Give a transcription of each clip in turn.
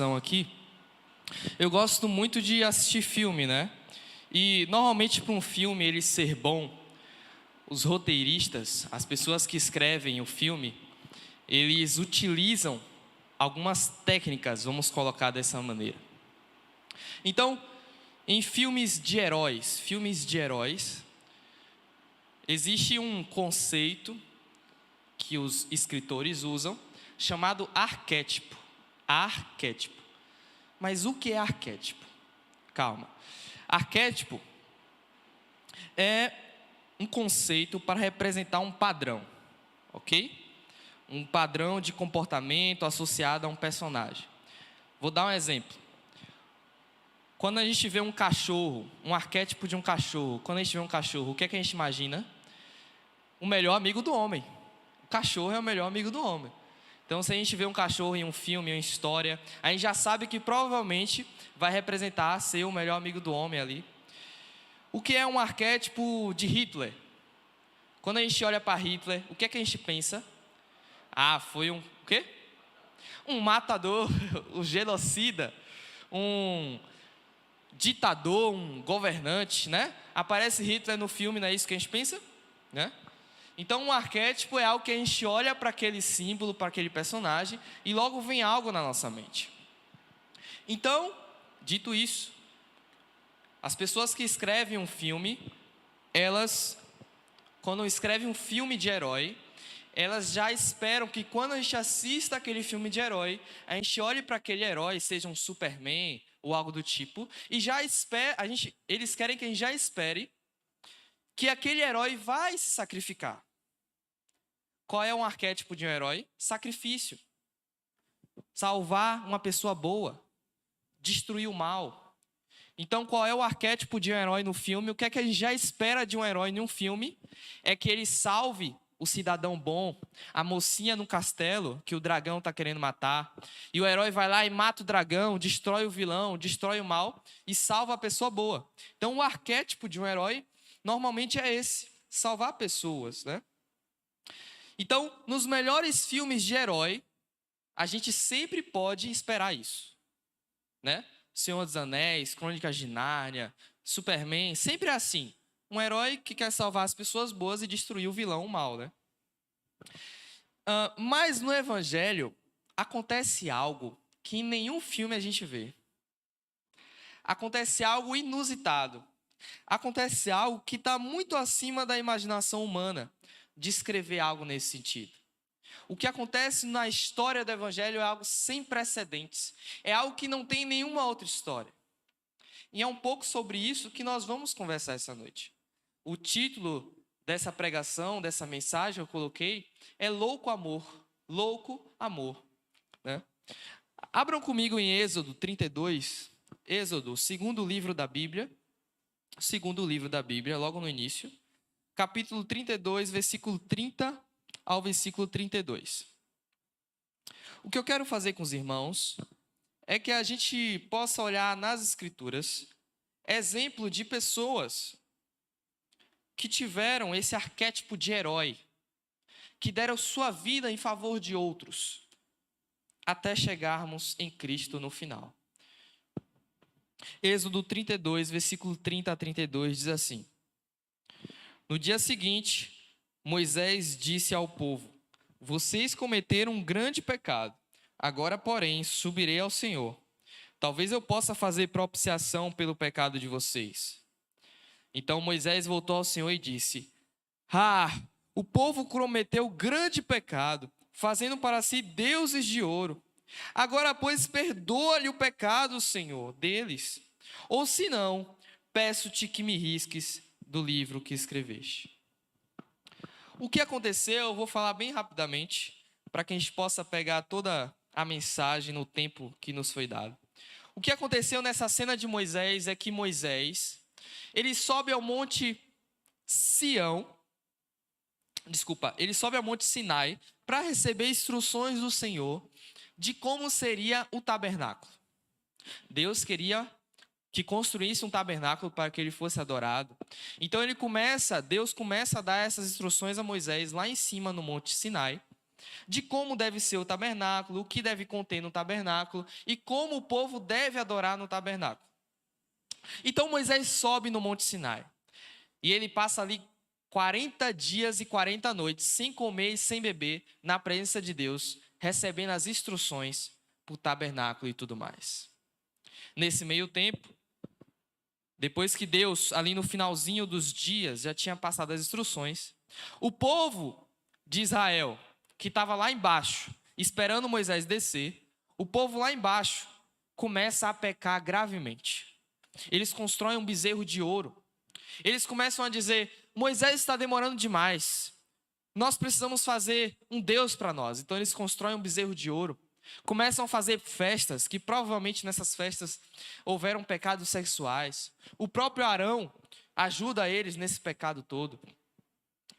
Aqui, eu gosto muito de assistir filme, né? E normalmente para um filme ele ser bom, os roteiristas, as pessoas que escrevem o filme, eles utilizam algumas técnicas, vamos colocar dessa maneira. Então, em filmes de heróis, existe um conceito que os escritores usam chamado arquétipo. Arquétipo. Mas o que é arquétipo? Calma. Arquétipo é um conceito para representar um padrão, ok? Um padrão de comportamento associado a um personagem. Vou dar um exemplo. Quando a gente vê um cachorro, um arquétipo de um cachorro, quando a gente vê um cachorro, o que é que a gente imagina? O melhor amigo do homem. O cachorro é o melhor amigo do homem. Então, se a gente vê um cachorro em um filme, em uma história, a gente já sabe que provavelmente vai representar ser o melhor amigo do homem ali. O que é um arquétipo de Hitler? Quando a gente olha para Hitler, o que é que a gente pensa? Ah, foi o quê? Um matador, um genocida, um ditador, um governante, né? Aparece Hitler no filme, não é isso que a gente pensa? Né? Então, um arquétipo é algo que a gente olha para aquele símbolo, para aquele personagem, e logo vem algo na nossa mente. Então, dito isso, as pessoas que escrevem um filme, elas, quando escrevem um filme de herói, elas já esperam que quando a gente assista aquele filme de herói, a gente olhe para aquele herói, seja um Superman ou algo do tipo, e já espera, eles querem que a gente já espere que aquele herói vai se sacrificar. Qual é um arquétipo de um herói? Sacrifício. Salvar uma pessoa boa. Destruir o mal. Então, qual é o arquétipo de um herói no filme? O que é que a gente já espera de um herói em um filme? É que ele salve o cidadão bom, a mocinha no castelo que o dragão está querendo matar. E o herói vai lá e mata o dragão, destrói o vilão, destrói o mal e salva a pessoa boa. Então, o arquétipo de um herói normalmente é esse, salvar pessoas, né? Então, nos melhores filmes de herói, a gente sempre pode esperar isso, né? Senhor dos Anéis, Crônicas de Nárnia, Superman, sempre é assim. Um herói que quer salvar as pessoas boas e destruir o vilão, o mal, né? Mas no Evangelho, acontece algo que em nenhum filme a gente vê. Acontece algo inusitado. Acontece algo que está muito acima da imaginação humana de escrever algo nesse sentido. O que acontece na história do Evangelho é algo sem precedentes. É algo que não tem nenhuma outra história. E é um pouco sobre isso que nós vamos conversar essa noite. O título dessa pregação, dessa mensagem eu coloquei, é Louco Amor. Louco Amor. Né? Abram comigo em Êxodo 32. Êxodo, segundo livro da Bíblia, logo no início, capítulo 32, versículo 30 ao versículo 32. O que eu quero fazer com os irmãos é que a gente possa olhar nas Escrituras exemplo de pessoas que tiveram esse arquétipo de herói, que deram sua vida em favor de outros, até chegarmos em Cristo no final. Êxodo 32, versículo 30 a 32 diz assim: No dia seguinte, Moisés disse ao povo: Vocês cometeram um grande pecado. Agora, porém, subirei ao Senhor. Talvez eu possa fazer propiciação pelo pecado de vocês. Então Moisés voltou ao Senhor e disse: o povo cometeu grande pecado, fazendo para si deuses de ouro. Agora, pois, perdoa-lhe o pecado, Senhor, deles. Ou se não, peço-te que me risques do livro que escreveste. O que aconteceu, eu vou falar bem rapidamente, para que a gente possa pegar toda a mensagem no tempo que nos foi dado. O que aconteceu nessa cena de Moisés é que Moisés, ele sobe ao monte Sinai para receber instruções do Senhor de como seria o tabernáculo. Deus queria que construísse um tabernáculo para que ele fosse adorado. Então Deus começa a dar essas instruções a Moisés lá em cima no Monte Sinai. de como deve ser o tabernáculo, o que deve conter no tabernáculo e como o povo deve adorar no tabernáculo. Então Moisés sobe no Monte Sinai e ele passa ali 40 dias e 40 noites, sem comer e sem beber, na presença de Deus, recebendo as instruções para o tabernáculo e tudo mais. Nesse meio tempo, depois que Deus, ali no finalzinho dos dias, já tinha passado as instruções, o povo de Israel, que estava lá embaixo, esperando Moisés descer, o povo lá embaixo começa a pecar gravemente. Eles constroem um bezerro de ouro. Eles começam a dizer: Moisés está demorando demais. Nós precisamos fazer um Deus para nós. Então eles constroem um bezerro de ouro. Começam a fazer festas, que provavelmente nessas festas houveram pecados sexuais. O próprio Arão ajuda eles nesse pecado todo.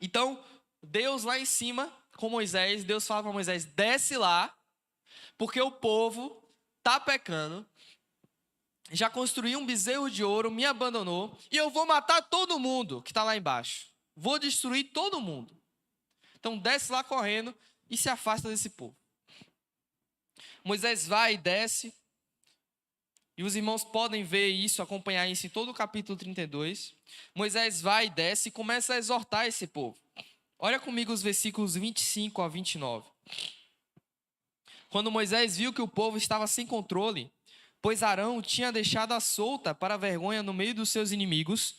Então, Deus lá em cima, com Moisés, Deus fala para Moisés: desce lá, porque o povo está pecando, já construiu um bezerro de ouro, me abandonou, e eu vou matar todo mundo que está lá embaixo. Vou destruir todo mundo. Então desce lá correndo e se afasta desse povo. Moisés vai e desce, e os irmãos podem ver isso, acompanhar isso em todo o capítulo 32. Moisés vai e desce e começa a exortar esse povo. Olha comigo os versículos 25 a 29. Quando Moisés viu que o povo estava sem controle, pois Arão tinha deixado-a solta para a vergonha no meio dos seus inimigos,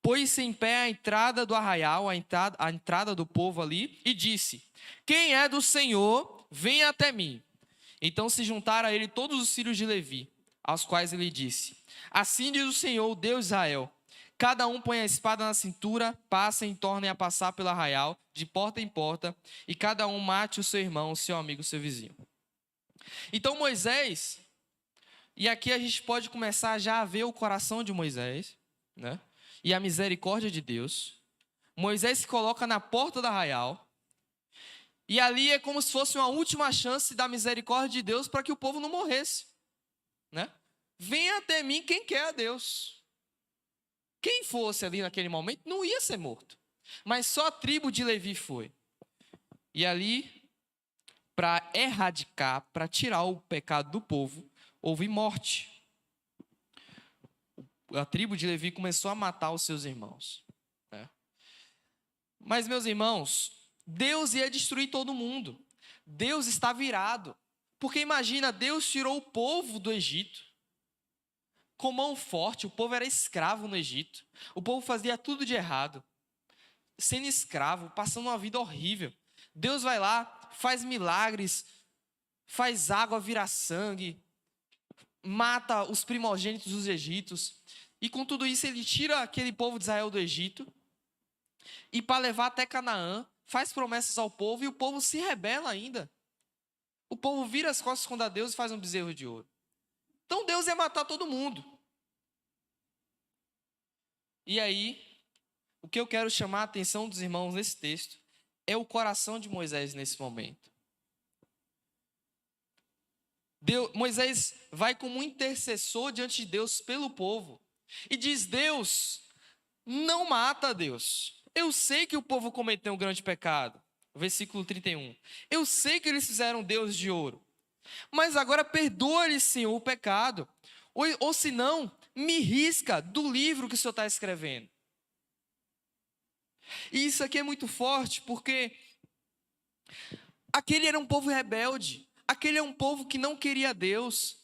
pôs-se em pé à entrada do arraial, à entrada do povo ali, e disse: quem é do Senhor, venha até mim. Então se juntaram a ele todos os filhos de Levi, aos quais ele disse: assim diz o Senhor, o Deus de Israel: cada um põe a espada na cintura, passem e tornem a passar pelo arraial, de porta em porta, e cada um mate o seu irmão, o seu amigo, o seu vizinho. Então Moisés, e aqui a gente pode começar já a ver o coração de Moisés, né? E a misericórdia de Deus. Moisés se coloca na porta do arraial, e ali é como se fosse uma última chance da misericórdia de Deus para que o povo não morresse, né? Venha até mim quem quer a Deus. Quem fosse ali naquele momento não ia ser morto, mas só a tribo de Levi foi. E ali, para erradicar, para tirar o pecado do povo, houve morte. A tribo de Levi começou a matar os seus irmãos, né? Mas, meus irmãos, Deus ia destruir todo mundo. Deus está virado. Porque imagina, Deus tirou o povo do Egito com mão forte. O povo era escravo no Egito. O povo fazia tudo de errado, sendo escravo, passando uma vida horrível. Deus vai lá, faz milagres, faz água virar sangue, mata os primogênitos dos egípcios. E com tudo isso ele tira aquele povo de Israel do Egito, e para levar até Canaã, faz promessas ao povo, e o povo se rebela ainda. O povo vira as costas contra Deus e faz um bezerro de ouro. Então Deus ia matar todo mundo. E aí, o que eu quero chamar a atenção dos irmãos nesse texto é o coração de Moisés nesse momento. Moisés vai como um intercessor diante de Deus pelo povo e diz: Deus, não mata, Deus. Eu sei que o povo cometeu um grande pecado. Versículo 31. Eu sei que eles fizeram Deus de ouro. Mas agora perdoa-lhes, Senhor, o pecado. Ou se não, me risca do livro que o Senhor está escrevendo. E isso aqui é muito forte, porque aquele era um povo rebelde. Aquele é um povo que não queria Deus.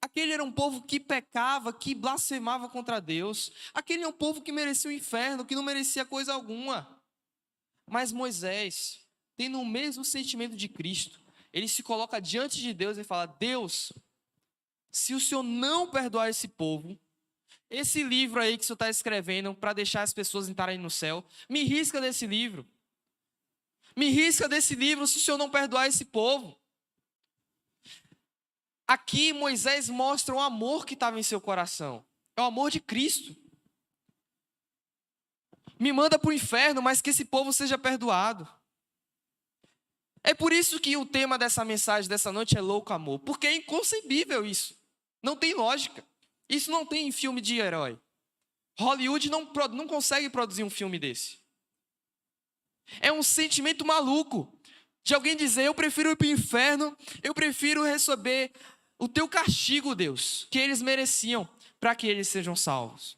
Aquele era um povo que pecava, que blasfemava contra Deus. Aquele é um povo que merecia o inferno, que não merecia coisa alguma. Mas Moisés, tendo o mesmo sentimento de Cristo, ele se coloca diante de Deus e fala: Deus, se o Senhor não perdoar esse povo, esse livro aí que o Senhor está escrevendo para deixar as pessoas entrarem no céu, me risca desse livro. Me risca desse livro se o Senhor não perdoar esse povo. Aqui Moisés mostra o amor que estava em seu coração. É o amor de Cristo. Me manda para o inferno, mas que esse povo seja perdoado. É por isso que o tema dessa mensagem dessa noite é louco amor. Porque é inconcebível isso. Não tem lógica. Isso não tem em filme de herói. Hollywood não consegue produzir um filme desse. É um sentimento maluco. De alguém dizer, eu prefiro ir para o inferno, eu prefiro receber o teu castigo, Deus, que eles mereciam, para que eles sejam salvos.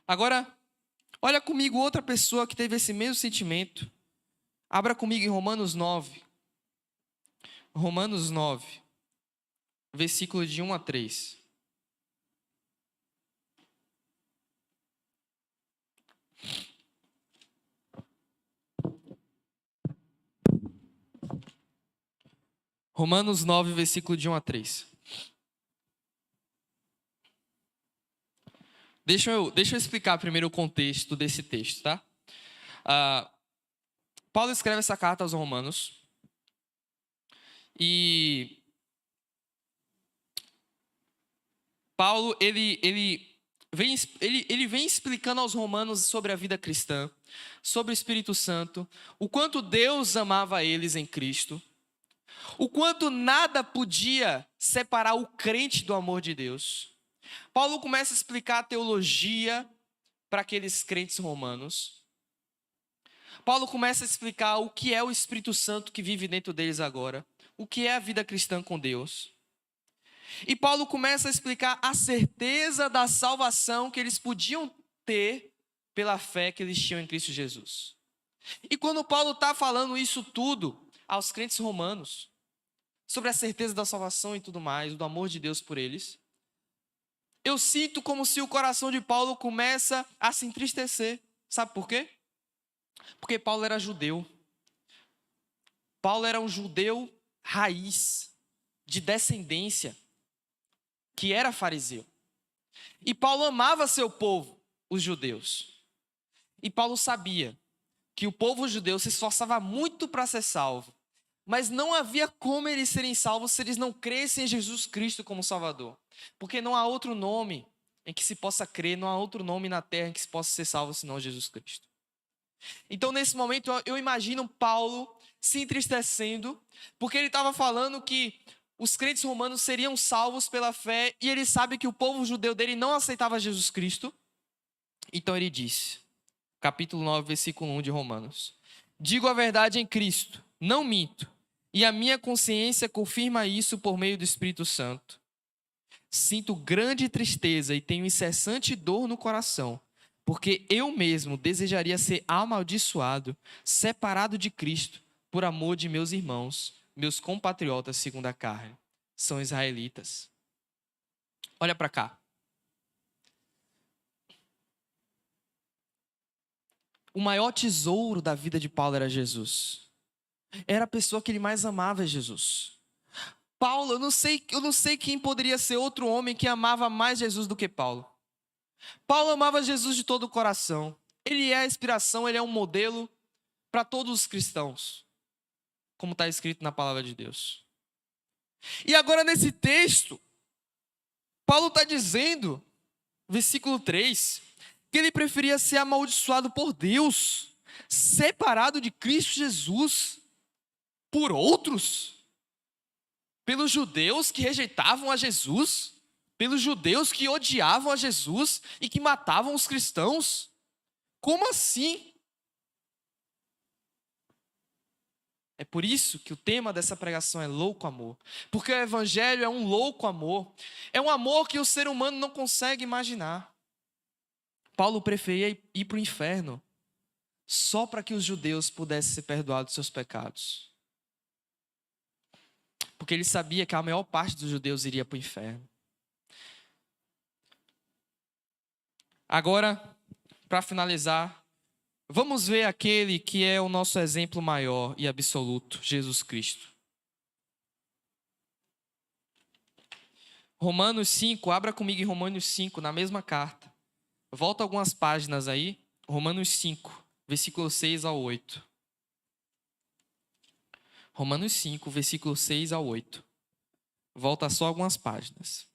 Agora, olha comigo outra pessoa que teve esse mesmo sentimento. Abra comigo em Romanos 9. Romanos 9, versículo de 1 a 3. Romanos 9, versículo de 1 a 3. Deixa eu explicar primeiro o contexto desse texto, tá? Paulo escreve essa carta aos Romanos. E Paulo, ele vem explicando aos romanos sobre a vida cristã, sobre o Espírito Santo, o quanto Deus amava eles em Cristo, o quanto nada podia separar o crente do amor de Deus. Paulo começa a explicar a teologia para aqueles crentes romanos. Paulo começa a explicar o que é o Espírito Santo que vive dentro deles agora, o que é a vida cristã com Deus. E Paulo começa a explicar a certeza da salvação que eles podiam ter pela fé que eles tinham em Cristo Jesus. E quando Paulo está falando isso tudo aos crentes romanos, sobre a certeza da salvação e tudo mais, do amor de Deus por eles, eu sinto como se o coração de Paulo começa a se entristecer. Sabe por quê? Porque Paulo era judeu. Paulo era um judeu raiz, de descendência, que era fariseu. E Paulo amava seu povo, os judeus. E Paulo sabia que o povo judeu se esforçava muito para ser salvo, mas não havia como eles serem salvos se eles não crescem em Jesus Cristo como Salvador. Porque não há outro nome em que se possa crer, não há outro nome na terra em que se possa ser salvo senão Jesus Cristo. Então, nesse momento, eu imagino Paulo se entristecendo, porque ele estava falando que os crentes romanos seriam salvos pela fé, e ele sabe que o povo judeu dele não aceitava Jesus Cristo. Então ele disse, capítulo 9, versículo 1 de Romanos: digo a verdade em Cristo, não minto, e a minha consciência confirma isso por meio do Espírito Santo. Sinto grande tristeza e tenho incessante dor no coração, porque eu mesmo desejaria ser amaldiçoado, separado de Cristo, por amor de meus irmãos, meus compatriotas segundo a carne, são israelitas. Olha para cá. O maior tesouro da vida de Paulo era Jesus. Era a pessoa que ele mais amava, Jesus. Paulo, eu não sei quem poderia ser outro homem que amava mais Jesus do que Paulo. Paulo amava Jesus de todo o coração. Ele é a inspiração, ele é um modelo para todos os cristãos, como está escrito na palavra de Deus. E agora nesse texto, Paulo está dizendo, versículo 3, que ele preferia ser amaldiçoado por Deus, separado de Cristo Jesus, por outros, pelos judeus que rejeitavam a Jesus, pelos judeus que odiavam a Jesus e que matavam os cristãos. Como assim? É por isso que o tema dessa pregação é louco amor. Porque o evangelho é um louco amor. É um amor que o ser humano não consegue imaginar. Paulo preferia ir para o inferno só para que os judeus pudessem ser perdoados dos seus pecados. Porque ele sabia que a maior parte dos judeus iria para o inferno. Agora, para finalizar, vamos ver aquele que é o nosso exemplo maior e absoluto, Jesus Cristo. Romanos 5, abra comigo em Romanos 5, na mesma carta. Volta algumas páginas aí, Romanos 5, versículo 6 ao 8. Romanos 5, versículo 6 ao 8. Volta só algumas páginas.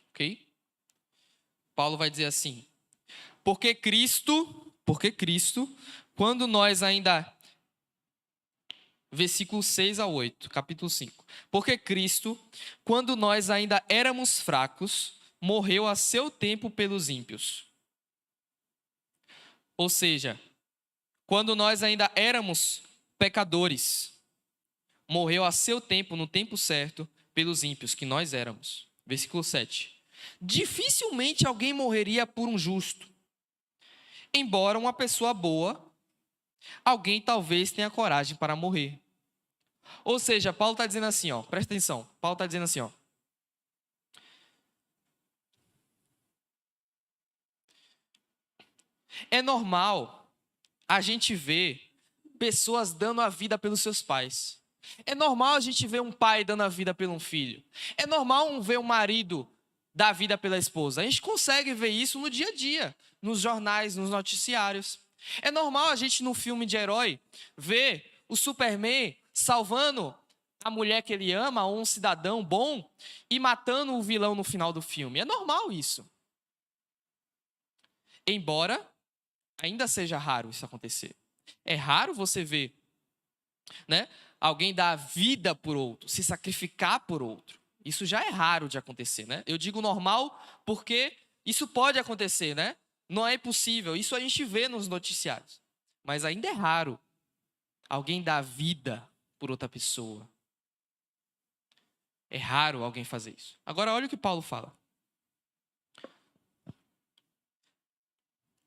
Ok? Paulo vai dizer assim: porque Cristo, quando nós ainda... Versículo 6 a 8, capítulo 5. Porque Cristo, quando nós ainda éramos fracos, morreu a seu tempo pelos ímpios. Ou seja, quando nós ainda éramos pecadores, morreu a seu tempo, no tempo certo, pelos ímpios, que nós éramos. Versículo 7. Dificilmente alguém morreria por um justo. Embora uma pessoa boa, alguém talvez tenha coragem para morrer. Ou seja, Paulo está dizendo assim, ó, presta atenção. Paulo está dizendo assim, ó. É normal a gente ver pessoas dando a vida pelos seus pais. É normal a gente ver um pai dando a vida por um filho. É normal ver um marido dar a vida pela esposa. A gente consegue ver isso no dia a dia, nos jornais, nos noticiários. É normal a gente, num filme de herói, ver o Superman salvando a mulher que ele ama, ou um cidadão bom, e matando o vilão no final do filme. É normal isso. Embora ainda seja raro isso acontecer. É raro você ver, né, alguém dar a vida por outro, se sacrificar por outro. Isso já é raro de acontecer, né? Eu digo normal porque isso pode acontecer, né? Não é impossível. Isso a gente vê nos noticiários. Mas ainda é raro alguém dar a vida por outra pessoa. É raro alguém fazer isso. Agora olha o que Paulo fala.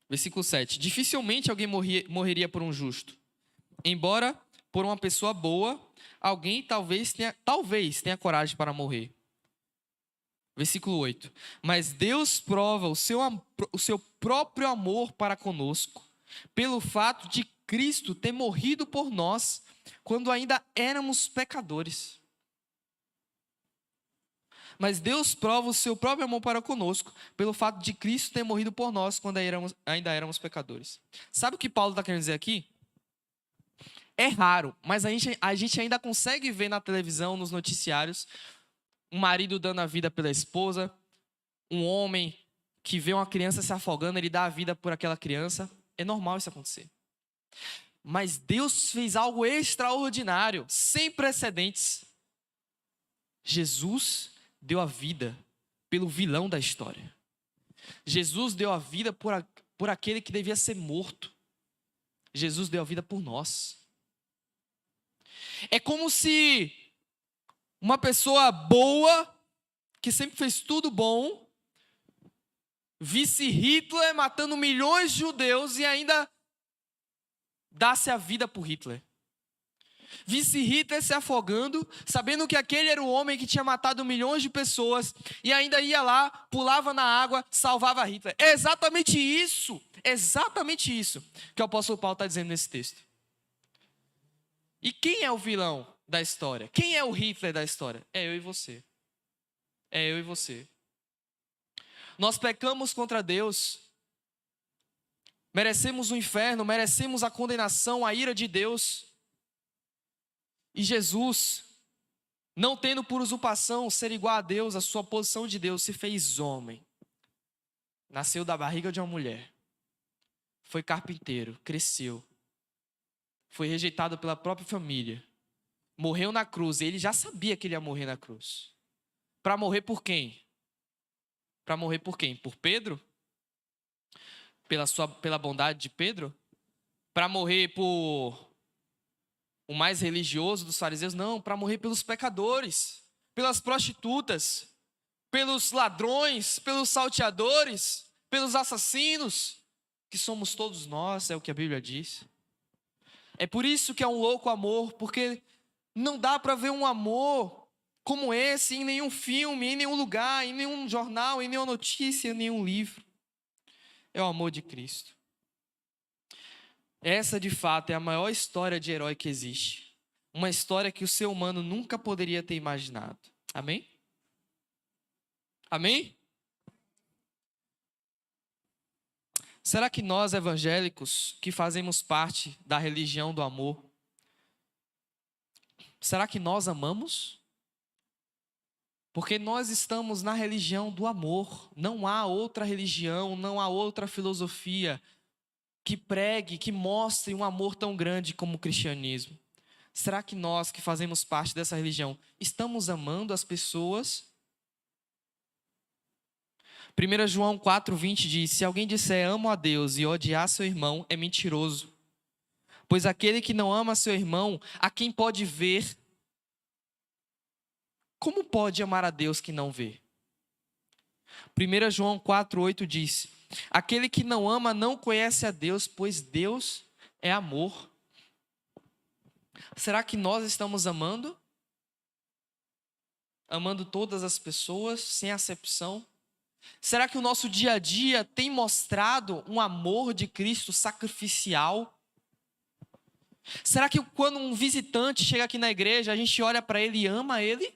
Versículo 7. Dificilmente alguém morreria por um justo. Embora por uma pessoa boa, alguém talvez tenha coragem para morrer. Versículo 8. Mas Deus prova o seu próprio amor para conosco, pelo fato de Cristo ter morrido por nós, quando ainda éramos pecadores. Mas Deus prova o seu próprio amor para conosco, pelo fato de Cristo ter morrido por nós, quando ainda éramos pecadores. Sabe o que Paulo está querendo dizer aqui? É raro, mas a gente ainda consegue ver na televisão, nos noticiários, um marido dando a vida pela esposa, um homem que vê uma criança se afogando, ele dá a vida por aquela criança. É normal isso acontecer. Mas Deus fez algo extraordinário, sem precedentes. Jesus deu a vida pelo vilão da história. Jesus deu a vida por aquele que devia ser morto. Jesus deu a vida por nós. É como se uma pessoa boa, que sempre fez tudo bom, visse Hitler matando milhões de judeus e ainda dasse a vida por Hitler. Visse Hitler se afogando, sabendo que aquele era o homem que tinha matado milhões de pessoas, e ainda ia lá, pulava na água, salvava Hitler. É exatamente isso que o apóstolo Paulo está dizendo nesse texto. E quem é o vilão da história? Quem é o Hitler da história? É eu e você. É eu e você. Nós pecamos contra Deus, merecemos o inferno, merecemos a condenação, a ira de Deus. E Jesus, não tendo por usurpação ser igual a Deus, a sua posição de Deus, se fez homem. Nasceu da barriga de uma mulher. Foi carpinteiro, cresceu. Foi rejeitado pela própria família. Morreu na cruz, e ele já sabia que ele ia morrer na cruz. Para morrer por quem? Para morrer por quem? Por Pedro? Pela bondade de Pedro? Para morrer por o mais religioso dos fariseus? Não, para morrer pelos pecadores, pelas prostitutas, pelos ladrões, pelos salteadores, pelos assassinos, que somos todos nós, é o que a Bíblia diz. É por isso que é um louco amor, porque não dá para ver um amor como esse em nenhum filme, em nenhum lugar, em nenhum jornal, em nenhuma notícia, em nenhum livro. É o amor de Cristo. Essa, de fato, é a maior história de herói que existe. Uma história que o ser humano nunca poderia ter imaginado. Amém? Amém? Será que nós, evangélicos, que fazemos parte da religião do amor, será que nós amamos? Porque nós estamos na religião do amor. Não há outra religião, não há outra filosofia que pregue, que mostre um amor tão grande como o cristianismo. Será que nós, que fazemos parte dessa religião, estamos amando as pessoas? 1 João 4,20 diz: se alguém disser amo a Deus e odiar seu irmão, é mentiroso. Pois aquele que não ama seu irmão, a quem pode ver, como pode amar a Deus que não vê? 1 João 4,8 diz: aquele que não ama não conhece a Deus, pois Deus é amor. Será que nós estamos amando? Amando todas as pessoas, sem acepção? Será que o nosso dia a dia tem mostrado um amor de Cristo sacrificial? Será que quando um visitante chega aqui na igreja, a gente olha para ele e ama ele?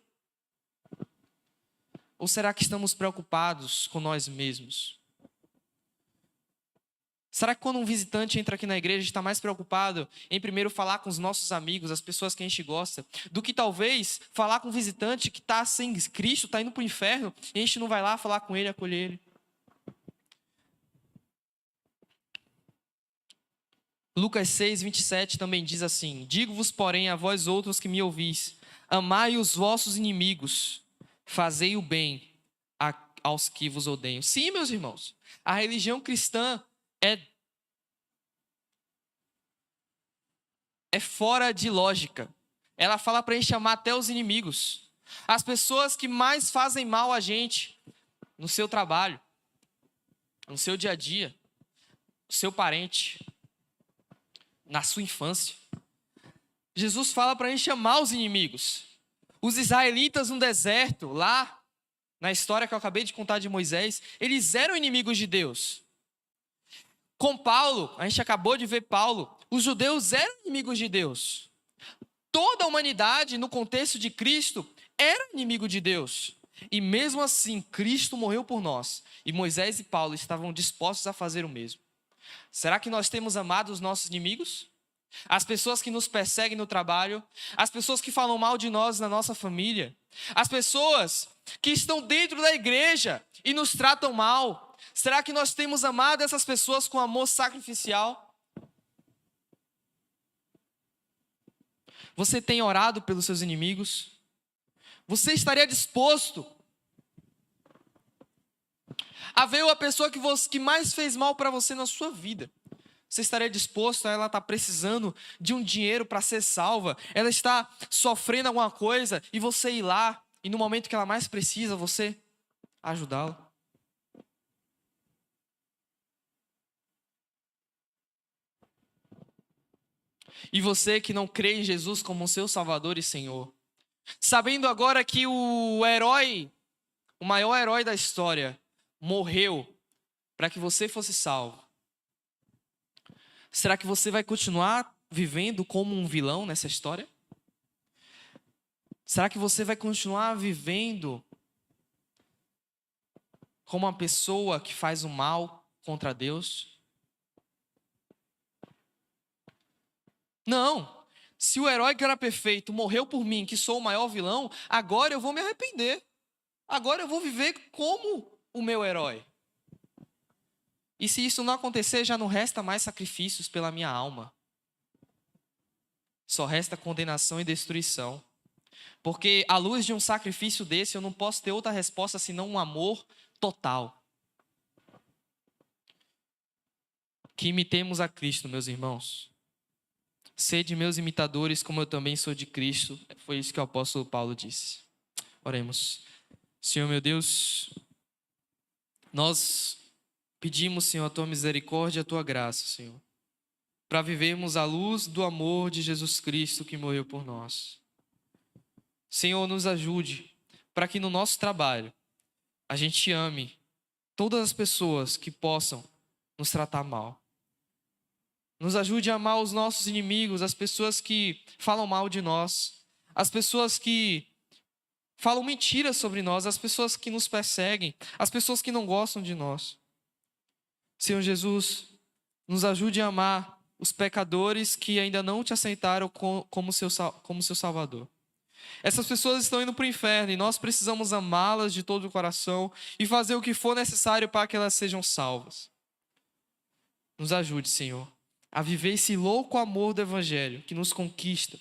Ou será que estamos preocupados com nós mesmos? Será que quando um visitante entra aqui na igreja, a gente está mais preocupado em primeiro falar com os nossos amigos, as pessoas que a gente gosta, do que talvez falar com um visitante que está sem Cristo, está indo para o inferno, e a gente não vai lá falar com ele, acolher ele? Lucas 6,27 também diz assim: digo-vos, porém, a vós outros que me ouvis, amai os vossos inimigos, fazei o bem aos que vos odeiam. Sim, meus irmãos, a religião cristã é fora de lógica. Ela fala para a gente amar até os inimigos. As pessoas que mais fazem mal a gente, no seu trabalho, no seu dia a dia, no seu parente, na sua infância. Jesus fala para a gente amar os inimigos. Os israelitas no deserto, lá na história que eu acabei de contar de Moisés, eles eram inimigos de Deus. Com Paulo, a gente acabou de ver Paulo, os judeus eram inimigos de Deus. Toda a humanidade, no contexto de Cristo, era inimigo de Deus. E mesmo assim, Cristo morreu por nós. E Moisés e Paulo estavam dispostos a fazer o mesmo. Será que nós temos amado os nossos inimigos? As pessoas que nos perseguem no trabalho, as pessoas que falam mal de nós na nossa família, as pessoas que estão dentro da igreja e nos tratam mal. Será que nós temos amado essas pessoas com amor sacrificial? Você tem orado pelos seus inimigos? Você estaria disposto a ver a pessoa que mais fez mal para você na sua vida? Você estaria disposto a ela estar precisando de um dinheiro para ser salva? Ela está sofrendo alguma coisa e você ir lá e no momento que ela mais precisa, você ajudá-la? E você que não crê em Jesus como seu Salvador e Senhor, sabendo agora que o herói, o maior herói da história, morreu para que você fosse salvo, será que você vai continuar vivendo como um vilão nessa história? Será que você vai continuar vivendo como uma pessoa que faz o mal contra Deus? Não. Se o herói que era perfeito morreu por mim, que sou o maior vilão, agora eu vou me arrepender. Agora eu vou viver como o meu herói. E se isso não acontecer, já não resta mais sacrifícios pela minha alma. Só resta condenação e destruição. Porque à luz de um sacrifício desse, eu não posso ter outra resposta senão um amor total. Que imitemos a Cristo, meus irmãos. Sede meus imitadores, como eu também sou de Cristo. Foi isso que o apóstolo Paulo disse. Oremos. Senhor meu Deus, nós pedimos, Senhor, a tua misericórdia e a tua graça, Senhor, para vivermos à luz do amor de Jesus Cristo que morreu por nós. Senhor, nos ajude para que no nosso trabalho a gente ame todas as pessoas que possam nos tratar mal. Nos ajude a amar os nossos inimigos, as pessoas que falam mal de nós, as pessoas que falam mentiras sobre nós, as pessoas que nos perseguem, as pessoas que não gostam de nós. Senhor Jesus, nos ajude a amar os pecadores que ainda não te aceitaram como seu Salvador. Essas pessoas estão indo para o inferno e nós precisamos amá-las de todo o coração e fazer o que for necessário para que elas sejam salvas. Nos ajude, Senhor, a viver esse louco amor do Evangelho que nos conquista,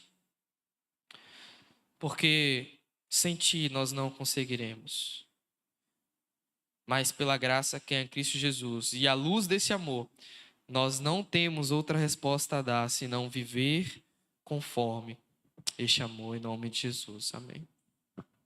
porque sem Ti nós não conseguiremos. mas pela graça que é em Cristo Jesus. E à luz desse amor, nós não temos outra resposta a dar senão viver conforme este amor, em nome de Jesus. Amém.